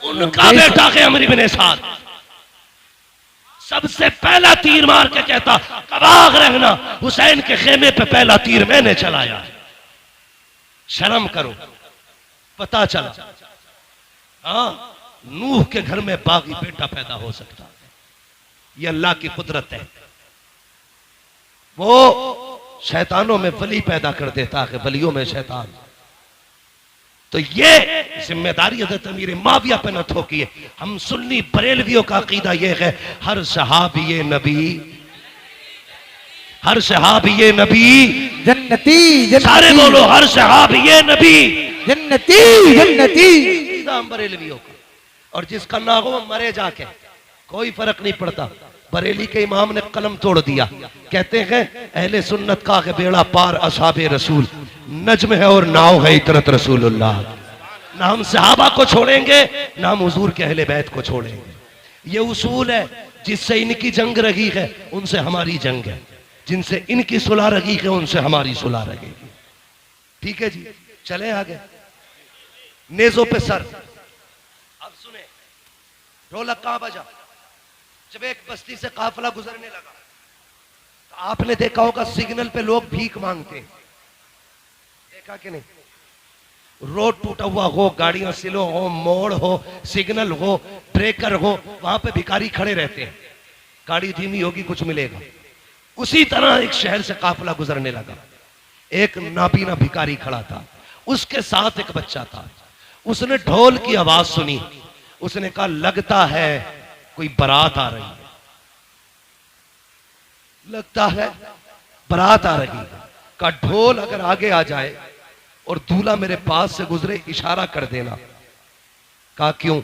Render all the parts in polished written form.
उनका बेटा के अमर इब्ने साद सबसे पहला तीर मार के कहता कबाग रहना, हुसैन के खेमे पे पहला तीर मैंने चलाया। शर्म करो। पता चला हाँ नूह के घर में बागी बेटा पैदा हो सकता है, ये अल्लाह की कुदरत है। वो शैतानों में वली पैदा कर देता है, वलियों में शैतान। तो ये जिम्मेदारी हज़रत अमीर माविया पे न थोकी है। हम सुन्नी बरेलवियों का अकीदा ये है हर सहाबी नबी, हर सहाबी नबी जन्नती, सारे बोलो हर सहाबी नबी जन्नती जन्नती। हम बरेलवियों का, और जिसका ना हो मरे जाके, कोई फर्क नहीं पड़ता। बरेली के इमाम ने कलम तोड़ दिया, कहते हैं अहले सुन्नत का बेड़ा पार असहाबे रसूल, नज्म है और नाव है इतरत रसूलुल्लाह। ना हम सहाबा को छोड़ेंगे ना हम हुजूर के अहले बैत को छोड़ेंगे। ये उसूल है, जिससे इनकी जंग रही है उनसे हमारी जंग है, जिनसे इनकी सुलह रही है उनसे हमारी सुलह रहेगी। ठीक है जी, चले आगे। नेजों पे सर। अब सुने ढोलक कहां बजा? जब एक बस्ती से काफिला गुजरने लगा तो आपने देखा होगा सिग्नल पे लोग भीख मांगते हैं, देखा कि नहीं? रोड टूटा हुआ हो, गाड़ियां स्लो हो, मोड़ हो, सिग्नल हो, ब्रेकर हो, वहां पे भिखारी खड़े रहते हैं। गाड़ी धीमी होगी कुछ मिलेगा। उसी तरह एक शहर से काफिला गुजरने लगा, एक नाबीना भिखारी खड़ा था, उसके साथ एक बच्चा था। उसने ढोल की आवाज सुनी, उसने कहा लगता है कोई बारात आ रही है, लगता है बारात आ रही है। का ढोल अगर आगे आ जाए और दूल्हा मेरे पास से गुजरे इशारा कर देना। कहा क्यों?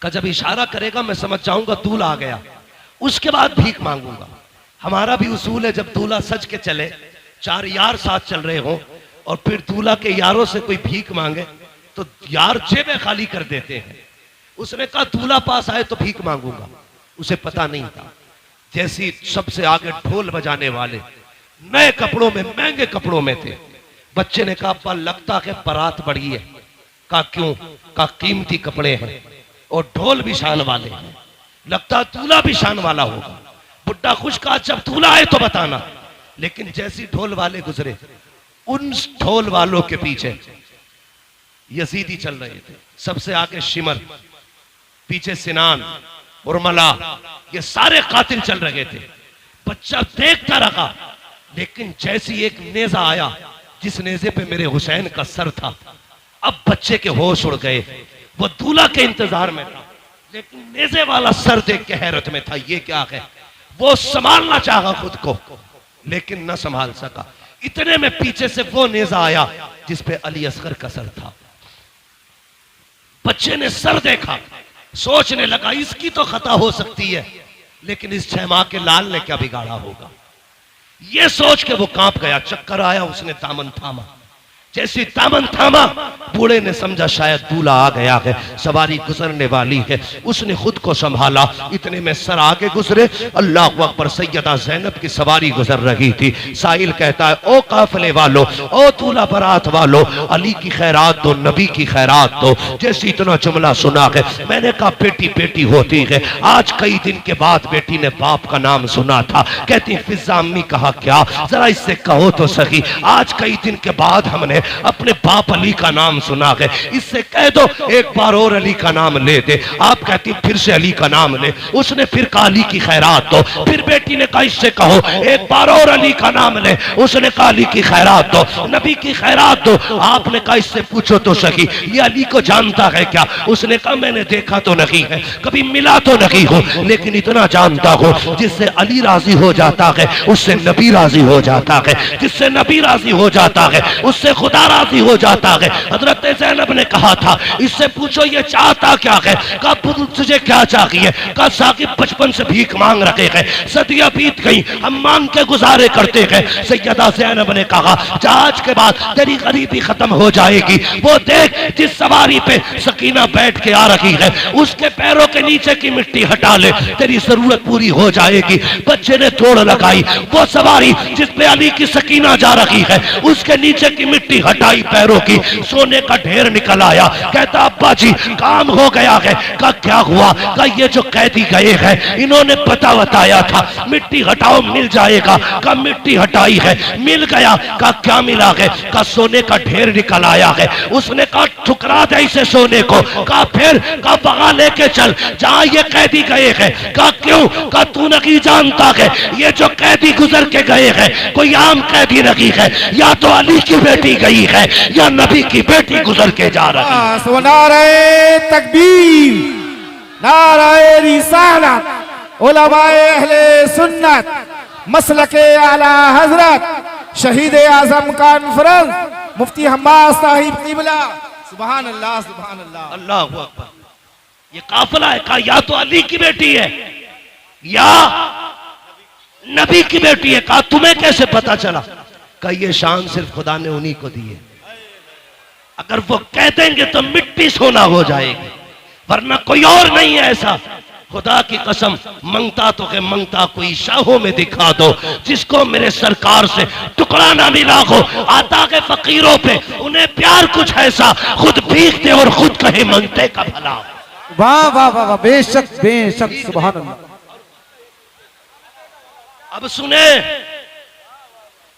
का जब इशारा करेगा मैं समझ जाऊंगा दूल्हा आ गया, उसके बाद भीख मांगूंगा। हमारा भी उसूल है जब दूल्हा सज के चले, चार यार साथ चल रहे हो और फिर दूल्हा के यारों से कोई भीख मांगे तो यार जेबें खाली कर देते हैं। उसने कहा दूल्हा पास आए तो भीख मांगूंगा। उसे पता नहीं था, जैसी सबसे आगे ढोल बजाने वाले नए कपड़ों में, महंगे कपड़ों में थे। बच्चे ने कहा अब्बा लगता है बारात बढ़ी है। कहा क्यों? कहा कीमती कपड़े हैं और ढोल भी शान वाले हैं, लगता दूल्हा भी शान वाला होगा। बुड्ढा खुश कहा जब दूल्हा आए तो बताना। लेकिन जैसी ढोल वाले गुजरे, उन ढोल वालों के पीछे यजीदी चल रहे थे, सबसे आगे शिमर, पीछे सिनान, उर्मला, ये सारे कातिल चल रहे थे। बच्चा देखता रहा, लेकिन जैसी एक नेजा आया जिस नेजे पे मेरे हुसैन का सर था, अब बच्चे के होश उड़ गए। वो दूल्हा के इंतजार में था, लेकिन नेजे वाला सर देख के हैरत में था, ये क्या है? वो संभालना चाहा खुद को, लेकिन न संभाल सका। इतने में पीछे से वो नेजा आया जिस पे अली असगर का सर था। बच्चे ने सर देखा, सोचने लगा इसकी तो खता हो सकती है, लेकिन इस 6 माह के लाल ने क्या बिगाड़ा होगा। ये सोच के वो कांप गया, चक्कर आया, उसने दामन थामा। जैसी दामन थामा, बूढ़े ने समझा शायद दूल्हा आ गया है, सवारी गुजरने वाली है। उसने खुद को संभाला, इतने में सर आगे गुजरे। अल्लाह अकबर, सैयदा ज़ैनब की सवारी गुजर रही थी। साहिल कहता है ओ काफिले वालों, ओ दूल्हा बारात वालों, अली की खैरात दो, नबी की खैरात दो। जैसे इतना जुमला सुना है, मैंने कहा बेटी बेटी होती है। आज कई दिन के बाद बेटी ने बाप का नाम सुना था। कहती फिजा अम्मी कहा क्या? जरा इससे कहो तो सही, आज कई दिन के बाद हमने अपने बाप अली का नाम सुना है, इससे कह दो एक बार और अली का नाम ले दे। आप कहती फिर से अली का नाम ले। उसने फिर कहा अली की खैरात दो। फिर बेटी ने कहा इससे कहो एक बार और अली का नाम ले। उसने कहा अली की खैरात दो, नबी की खैरात दो। आपने कहा इससे पूछो तो सही, ये अली को जानता है क्या? उसने कहा मैंने देखा तो नहीं है, कभी मिला तो नहीं हो, लेकिन इतना जानता हो जिससे अली राजी हो जाता है उससे नबी राजी हो जाता है, जिससे नबी राजी हो जाता है उससे खुदा राजी हो जाता है। हजरत ज़ैनब ने कहा था इससे पूछो ये चाहता क्या है? कहा तुझे क्या चाहिए? कहा साकिब बचपन से भीख मांग रहे हैं, सदियां बीत गई, हम मांग के गुजारे करते हैं। सैयदा ज़ैनब ने कहा आज के बाद तेरी गरीबी खत्म हो जाएगी। वो देख जिस सवारी पे सकीना बैठ के आ रही है, उसके पैरों के नीचे की मिट्टी हटा ले, तेरी जरूरत पूरी हो जाएगी। बच्चे ने दौड़ लगाई, वो सवारी जिस पे अली की सकीना जा रही है उसके नीचे की मिट्टी मिट्टी हटाई पैरों की, सोने का ढेर निकल आया। कहता अब्बा जी काम हो गया है। कहा क्या हुआ? कहा ये जो कैदी गए हैं इन्होंने पता बताया था मिट्टी हटाओ मिल जाएगा। कहा मिट्टी हटाई है मिल गया। कहा क्या मिला है? कहा सोने का ढेर निकल आया है। उसने कहा ठुकरा दे इसे सोने को। कहा फिर? कहा वहां लेके चल जहां ये कैदी गए हैं। कहा क्यों? कहा तू नहीं जानता है ये जो कैदी गुजर के गए हैं कोई आम कैदी नहीं है, या तो अली की बेटी गई है या नबी की बेटी गुजर के जा रही है। नारे तकबीर, नारे रिसालत, उलमाए अहले सुन्नत, मसलके आला हजरत, शहीद आजम कॉन्फ्रेंस, मुफ्ती हम्माद साहिब क़िबला। सुभान अल्लाह, सुभान अल्लाह, अल्लाह अकबर। ये काफिला है। कहा या तो अली की बेटी है या नबी की बेटी है। कहा तुम्हें कैसे पता चला? कहा ये शान सिर्फ खुदा ने उन्हीं को दी है, अगर वो कह देंगे तो मिट्टी सोना हो जाएगी, वरना कोई और नहीं है ऐसा। खुदा की कसम मंगता तो के मंगता कोई शाहों में दिखा दो जिसको मेरे सरकार से टुकड़ा ना मिला हो। आता के फकीरों पे उन्हें प्यार कुछ ऐसा खुद भीगते और खुद कहे मंगते का भला। वाह वाह वाह वाह, बेशक बेशक, सुभान अल्लाह। अब सुने,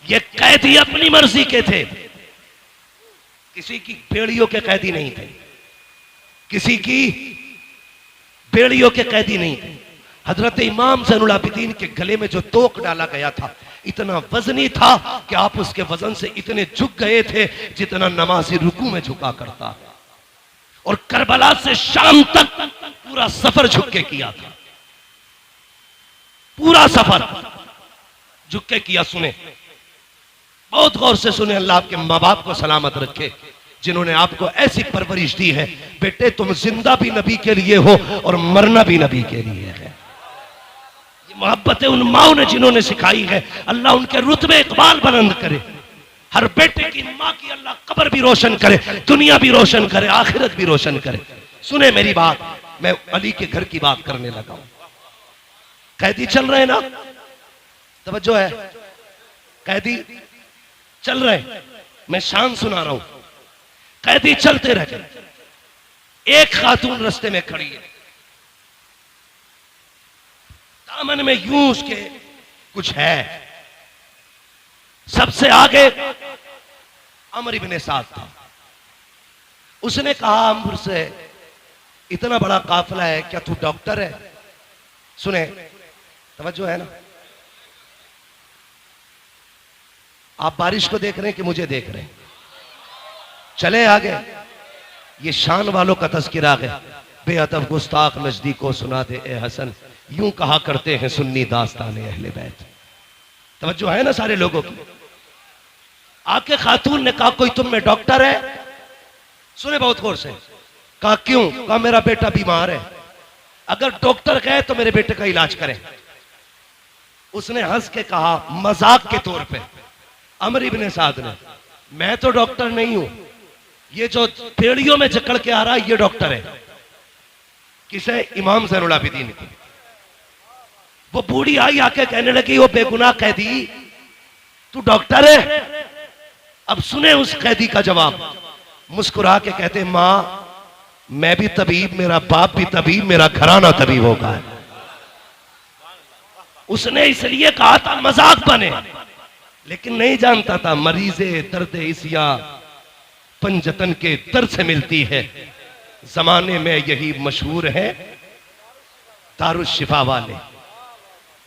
ये कैदी अपनी मर्जी के थे, किसी की बेड़ियों के कैदी नहीं थे, किसी की बेड़ियों के कैदी नहीं थे। हजरत इमाम ज़ैनुल आबिदीन के गले में जो तोक डाला गया था इतना वजनी था कि आप उसके वजन से इतने झुक गए थे जितना नमाजी रुकू में झुका करता है। और करबला से शाम तक पूरा सफर झुक के किया था, पूरा सफर झुक के किया। सुने, बहुत गौर से सुने, अल्लाह आपके माँ बाप को सलामत रखे जिन्होंने आपको ऐसी परवरिश दी है। बेटे तुम जिंदा भी नबी के लिए हो और मरना भी नबी के लिए है। ये मोहब्बत उन माओ ने जिन्होंने सिखाई है, अल्लाह उनके रुतबे इकबाल बुलंद करे। हर बेटे की माँ की अल्लाह कब्र भी रोशन करे, दुनिया भी रोशन करे, आखिरत भी रोशन करे। सुने मेरी बात, मैं अली के घर की बात करने लगा हूं। कैदी चल रहे ना, तवज्जो है, कैदी चल रहे, मैं शान सुना रहा हूं। कैदी चलते रह गए, एक खातून रास्ते में खड़ी है, दामन में यूं उसके कुछ है। सबसे आगे अमर इब्ने साद था। उसने कहा अमर से, इतना बड़ा काफिला है, क्या तू डॉक्टर है? सुने, तवज्जो है ना, आप बारिश को देख रहे हैं कि मुझे देख रहे हैं? चले आगे, ये शान वालों का तज़किरा है। बेअदब गुस्ताख नजदीको सुना दे ए हसन, यूं कहा करते हैं सुन्नी दास्तान अहले बैत। तवज्जो है ना सारे लोगों की? आके खातून ने कहा कोई तुम में डॉक्टर है? सुने बहुत गौर से। कहा क्यों? कहा मेरा बेटा बीमार है, अगर डॉक्टर कहे तो मेरे बेटे का इलाज करें। उसने हंस के कहा मजाक के तौर पे, अमर इब्ने साद ने, मैं तो डॉक्टर नहीं हूं, ये जो पेड़ियों में जकड़ के आ रहा है ये डॉक्टर है। किसे? इमाम ज़ैनुल आबिदीन की। वो बूढ़ी आई आके कहने लगी, वो बेगुनाह कैदी तू डॉक्टर है? अब सुने उस कैदी का जवाब, मुस्कुरा के कहते मां मैं भी तबीब, मेरा बाप भी तबीब, मेरा घराना तबीब होगा। उसने इसलिए कहा था मजाक बने, लेकिन नहीं जानता था मरीज़े दर्द इसिया पंजतन के दर्द से मिलती है। जमाने में यही मशहूर है दारुश शिफा वाले,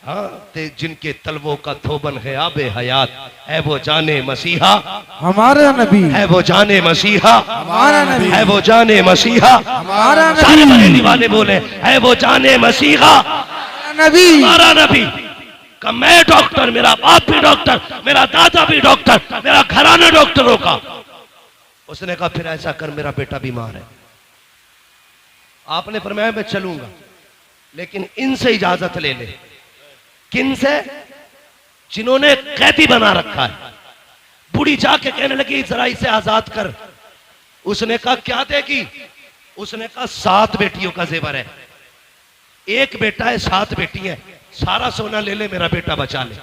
हाँ ते जिनके तलवों का थोबन है आबे हयात, है वो जाने मसीहा हमारा नबी, है वो जाने मसीहा हमारा नबी, है वो जाने मसीहा हमारा नबी, सारे बरेली वाले बोले है वो जाने मसीहा नबी, हमारा नबी। का मैं डॉक्टर, मेरा बाप भी डॉक्टर, मेरा दादा भी डॉक्टर, मेरा घराना डॉक्टरों का। उसने कहा फिर ऐसा कर, मेरा बेटा बीमार है। आपने फरमाया मैं चलूंगा, लेकिन इनसे इजाजत ले ले। किन से? जिन्होंने कैदी बना रखा है। बूढ़ी जाके कहने लगी जरा इसे आजाद कर। उसने कहा क्या देगी? उसने कहा 7 बेटियों का जेवर है, एक बेटा है 7 बेटी है, सारा सोना ले ले, मेरा बेटा बचा ले।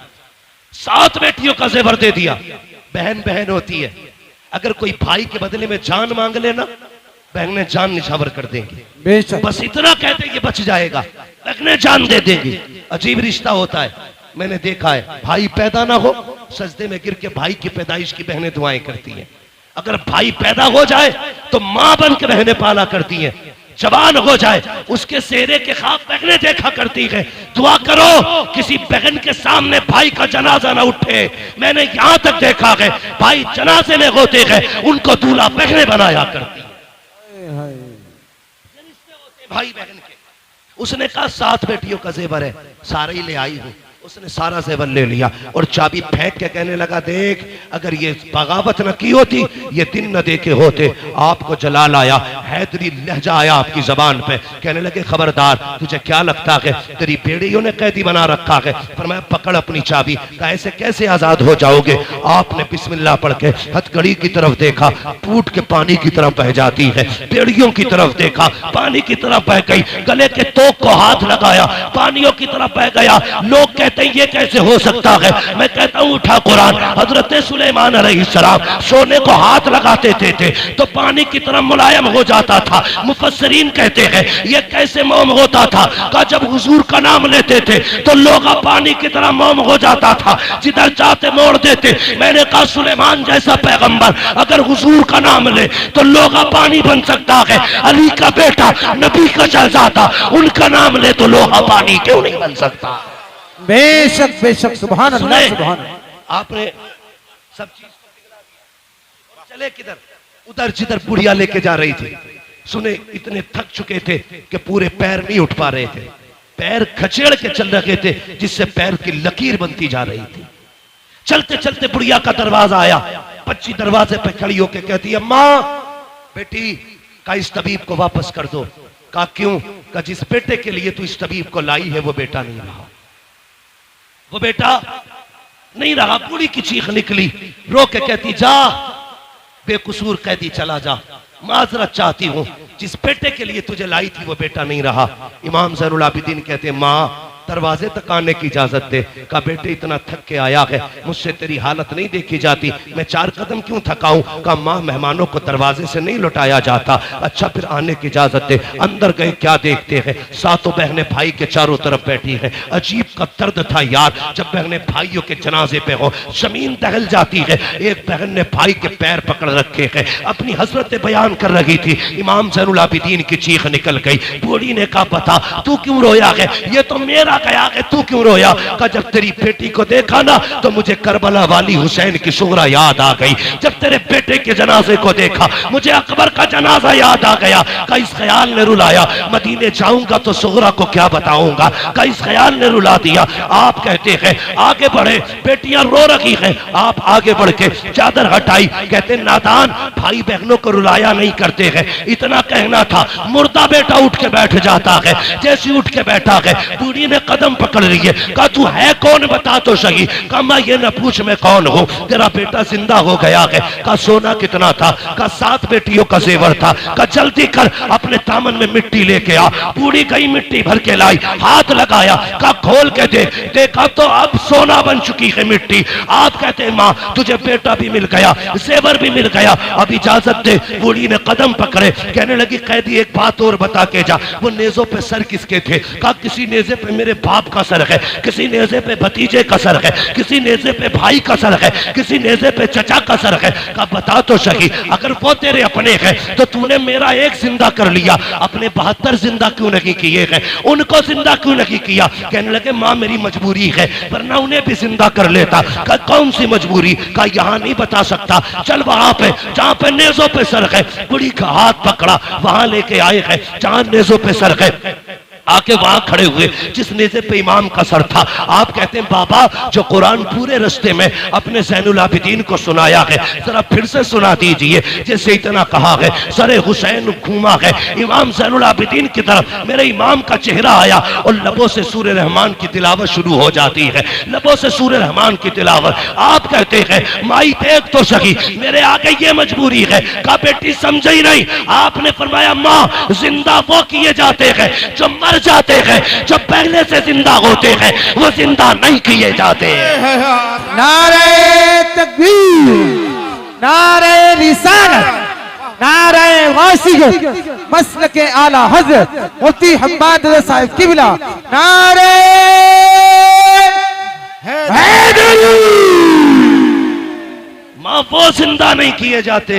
7 बेटियों का जेवर दे दिया। बहन बहन होती है, अगर कोई भाई के बदले में जान मांग लेना, बहनें जान निछावर कर देंगी। बेशक बस इतना कहते ये बच जाएगा, बहनें जान दे देंगी। अजीब रिश्ता होता है, मैंने देखा है। भाई पैदा ना हो, सजदे में गिर के भाई की पैदाइश की बहनें दुआएं करती हैं। अगर भाई पैदा हो जाए तो मां बन के बहनें पाला करती हैं। जवान हो जाए उसके सेहरे के ख्वाब बहनें देखा करती है। दुआ करो किसी बहन के सामने भाई का जनाजा ना उठे। मैंने यहां तक देखा है भाई जनाजे में होते हैं उनको दूल्हा बहनें बनाया करती है। भाई बहन के उसने कहा 7 बेटियों का जेवर है, सारे ही ले आई हूं। उसने सारा जेवर ले लिया और चाबी फेंक के कहने लगा, देख अगर ये बगावत न की होती, ये दिन न देखे होते, आपको जलाल आया, हैदरी लहजा आया आपकी जबान पे। कहने लगे खबरदार, तुझे क्या लगता है तेरी बेड़ियों ने कैदी बना रखा है? पर मैं पकड़ अपनी चाबी। कहा ऐसे कैसे आजाद हो जाओगे? आपने बिस्मिल्लाह पढ़ के हथकड़ी की तरफ देखा, टूट के पानी की तरफ बह जाती है। बेड़ियों की तरफ देखा, पानी की तरफ बह गई। गले के तोक को हाथ लगाया, पानियों की तरफ बह गया। लोग कहते ये कैसे हो सकता है? मैं कहता हूं उठा कुरान। हजरत सुलेमान अलैहिस्सलाम सोने को हाथ लगाते थे तो पानी की तरह मुलायम हो जाता था। मुफस्सिरीन कहते हैं ये कैसे मोम होता था? का जब हुजूर का नाम लेते थे तो लोग पानी की तरह मोम हो जाता था, जिधर चाहते मोड़ देते। मैंने कहा सुलेमान जैसा पैगंबर अगर हुजूर का नाम ले तो लोग पानी बन सकता है। अली का बेटा नबी का शहजादा, उनका नाम ले तो लोहा पानी क्यों नहीं बन सकता? बेशक बेशक सुभान अल्लाह सुभान अल्लाह। आपने सब चीज चले किधर? उधर जिधर बुढ़िया लेके जा रही थी। सुने इतने थक चुके थे कि पूरे पैर नहीं उठ पा रहे थे, पैर खचेड़ के चल रहे थे जिससे पैर की लकीर बनती जा रही थी। चलते चलते बुढ़िया का दरवाजा आया। बच्ची दरवाजे पे खड़ी होके कहती है, माँ बेटी का इस तबीब को वापस कर दो। कहा क्यों? का जिस बेटे के लिए तू इस तबीब को लाई है वो बेटा नहीं रहा, वो बेटा नहीं रहा। बूढ़ी की चीख निकली, रो के कहती जा बेकसूर कैदी चला जा, माजरत चाहती हूं, जिस बेटे के लिए तुझे लाई थी वो बेटा नहीं रहा। इमाम ज़ैनुल आबिदीन कहते माँ दरवाजे तक आने की इजाजत दे। का बेटे इतना थक के आया है, मुझसे तेरी हालत नहीं देखी जाती, मैं 4 कदम क्यों थकाऊं? का माँ मेहमानों को दरवाजे से नहीं लौटाया जाता। अच्छा फिर आने की इजाजत दे। अंदर गए, क्या देखते हैं? 7 बहनें भाई के चारों तरफ बैठी हैं। अजीब का दर्द था यार, जब बहनें भाइयों के जनाजे पे हो जमीन दहल जाती है। एक बहन ने भाई के पैर पकड़ रखे हैं, अपनी हसरत बयान कर रही थी। इमाम ज़ैनुल आबिदीन की चीख निकल गई। बूढ़ी ने कहा बता तू क्यों रोया है? ये तो मेरा गया है, तू क्यों रोया? का जब तेरी बेटी को देखा ना तो मुझे करबला वाली हुसैन की सुगरा याद आ गई। जब तेरे बेटे के जनाजे को देखा मुझे अकबर का जनाजा याद आ गया। का इस ख्याल ने रुलाया, मदीने जाऊंगा तो सुगरा को क्या बताऊंगा? का इस ख्याल ने रुला दिया। आप कहते हैं आगे बढ़े, बेटियां रो रही हैं, आप आगे बढ़ के चादर हटाई। कहते नादान भाई बहनों को रुलाया नहीं करते हैं। इतना कहना था, मुर्दा बेटा उठ के बैठ जाता है। जैसे उठ के बैठा है, बूढ़ी ने कदम पकड़ रही है। कहा तू है कौन बता तो सही। कहा मैं ये न पूछ मैं कौन हूँ, तेरा बेटा जिंदा हो गया है। कहा सोना कितना था? कहा 7 बेटियों का जेवर था। कहा जल्दी कर अपने दामन में मिट्टी लेके आ। बूढ़ी गई मिट्टी भर के लाई, हाथ लगाया, कहा खोल के देख। देखा तो अब सोना बन चुकी है मिट्टी। आप कहते हैं माँ तुझे बेटा भी मिल गया, जेवर भी मिल गया, अब इजाजत दे। बूढ़ी ने कदम पकड़े, कहने लगी कैदी एक बात और बता के जा, वो नेजों पे सर किसके थे? कहा किसी नेजे पे मेरे बाप का सर है, किसी नेजे पे भतीजे का सर है, किसी नेजे पे भाई का सर है, किसी नेजे पे चचा का सर है। कहा बता तो सही, अगर वो तेरे अपने हैं तो तूने मेरा एक जिंदा कर लिया, अपने 72 जिंदा क्यों नहीं किए हैं? उनको जिंदा क्यों नहीं किया? कहने लगे माँ मेरी मजबूरी है, वरना उन्हें भी जिंदा कर लेता। कहा कौन सी मजबूरी? कहा यहाँ नहीं बता सकता, चल वहां पे जहाँ पे नेजों पे सर है। बुढ़ी का हाथ पकड़ा, वहां लेके आए हैं जहाँ नेजों पे सर है। आके वहां खड़े हुए जिस नेज़े पे इमाम का सर था। आप कहते हैं बाबा जो कुरान पूरे रास्ते में अपने ज़ैनुल आबिदीन को सुनाया है जरा फिर से सुना दीजिए। जैसे इतना कहा है सरे हुसैन घूमा है इमाम ज़ैनुल आबिदीन की तरफ, मेरे इमाम का चेहरा आया और लबों से सूरह रहमान की तिलावत शुरू हो जाती है, लबों से सूरह रहमान की तिलावत। आप कहते हैं माई देख तो सही, मेरे आगे ये मजबूरी है। कहा बेटी समझ ही नहीं। आपने फरमाया माँ जिंदा वो किए जाते हैं जो मर जाते हैं, जो पहले से जिंदा होते हैं वो जिंदा नहीं किए जाते। नारे तकबीर, नारे रिसालत, नारे वासियत, मसलक आला हजरत मुफ्ती हम्माद रज़ा साहिब किबला, नारे हैदरी। मां वो जिंदा नहीं किए जाते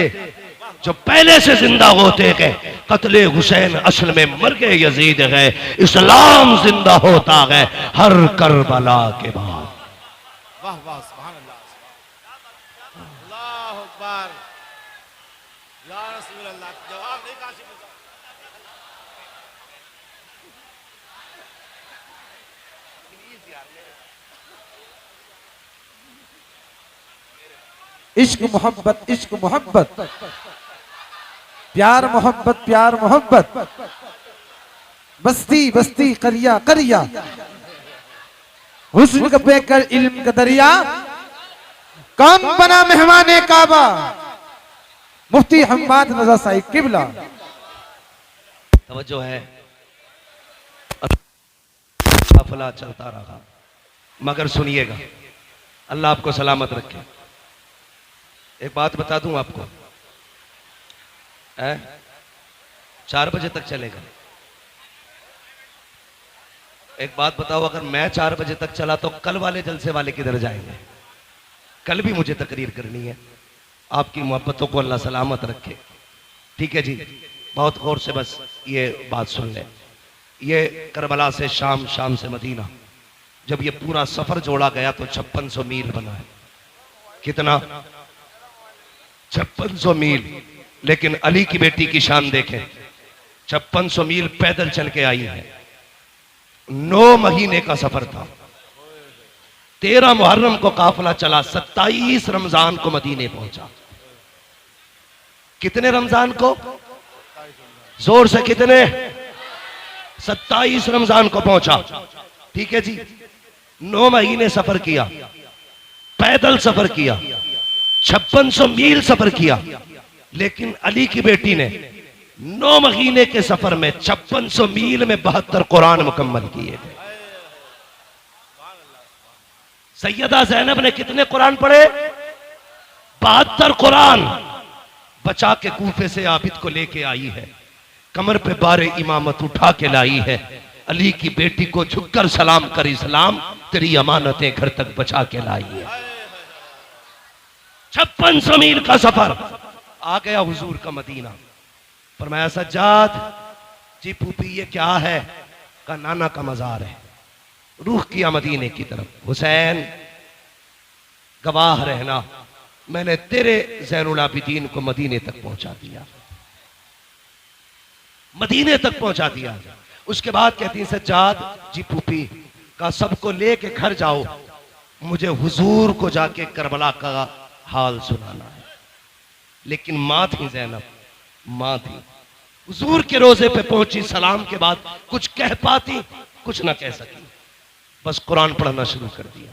जो पहले से जिंदा होते गए। कत्ले हुसैन असल में मर गए यजीद गए, इस्लाम जिंदा होता गए हर करबला के बाद। वाह वाह सुभान अल्लाह, अल्लाह अकबर, या रसूल अल्लाह। जवाब नहीं काशिफ साहब। इश्क मोहब्बत, इश्क मोहब्बत, प्यार मोहब्बत, प्यार मोहब्बत, बस्ती बस्ती करिया करिया, हुस्न का बेकर इल्म का दरिया, कौन बना मेहमाने काबा, मुफ्ती हम्माद रज़ा साहिब किबला। तवज्जो है, काफिला चलता रहा, मगर सुनिएगा, अल्लाह आपको सलामत रखे। एक बात बता दूं आपको, 4 बजे तक चलेगा। एक बात बताओ, अगर मैं 4 बजे तक चला तो कल वाले जलसे वाले किधर जाएंगे? कल भी मुझे तकरीर करनी है। आपकी मोहब्बतों को अल्लाह सलामत रखे। ठीक है जी, बहुत गौर से बस ये बात सुन ले। ये करबला से शाम, शाम से मदीना, जब ये पूरा सफर जोड़ा गया तो 5600 मील बना है। कितना? 5600 मील। लेकिन अली की बेटी की शान देखें, 5600 मील पैदल चल के आई है। 9 महीने का सफर था। 13 मुहर्रम को काफिला चला, 27 रमजान को मदीने पहुंचा। कितने रमजान को? जोर से कितने? 27 रमजान को पहुंचा। ठीक है जी, 9 महीने सफर किया, पैदल सफर किया, 5600 मील सफर किया। लेकिन अली की बेटी ने 9 महीने के सफर में 5600 मील में 72 कुरान मुकम्मल किए थे। सैयदा ज़ैनब ने कितने कुरान पढ़े? 72 कुरान बचा के कूफे से आबिद को लेके आई है, कमर पे बारे इमामत उठा के लाई है। अली की बेटी को झुककर सलाम कर, इस्लाम तेरी अमानतें घर तक बचा के लाई है। 5600 मील का सफर, आ गया हुजूर का मदीना। फरमाया सज्जाद जी फूफी ये क्या है? का नाना का मजार है। रूह किया मदीने की तरफ। हुसैन गवाह रहना, मैंने तेरे ज़ैनुल आबिदीन को मदीने तक पहुंचा दिया, मदीने तक पहुंचा दिया। उसके बाद कहती हैं सज्जाद जी फूफी का सबको लेके घर जाओ, मुझे हुजूर को जाके करबला का हाल सुनाना है। लेकिन मां थी ज़ैनब, मां थी, हुजूर के रोजे पे पहुंची, सलाम के बाद कुछ कह पाती, कुछ ना कह सकी, बस कुरान पढ़ना शुरू कर दिया।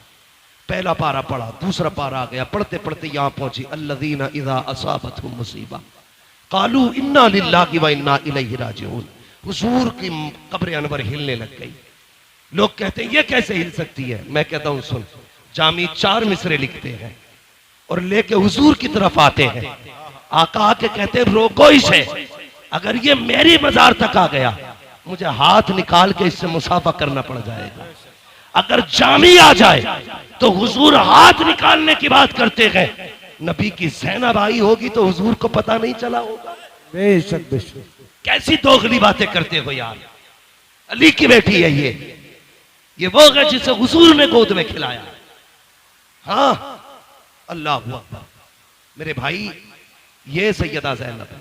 पहला पारा पढ़ा, दूसरा पारा आ गया, पढ़ते पढ़ते यहां पहुंची अल्लज़ीना इज़ा असाबतहुम मुसीबा क़ालू इन्ना लिल्लाहि व इन्ना इलैहि राजिऊन। हुजूर की कब्र अनवर हिलने लग गई। लोग कहते हैं ये कैसे हिल सकती है? मैं कहता हूं सुन, जामी 4 मिसरे लिखते हैं और लेके हुजूर की तरफ आते हैं। आका आके कहते हैं रोको इसे, अगर ये मेरी मजार तक आ गया मुझे हाथ निकाल के इससे मुसाफा करना पड़ जाएगा। अगर जामी आ जाए तो हुजूर हाथ निकालने की बात करते हैं, नबी की ज़ैनब आई होगी तो हुजूर को पता नहीं चला होगा। बेशक बेशक, कैसी दोगली बातें करते हो यार। अली की बेटी है ये वो है जिसे हुजूर ने गोद में खिलाया। हाँ, अल्लाह हुआ। मेरे भाई ये सैयदा ज़ैनब है।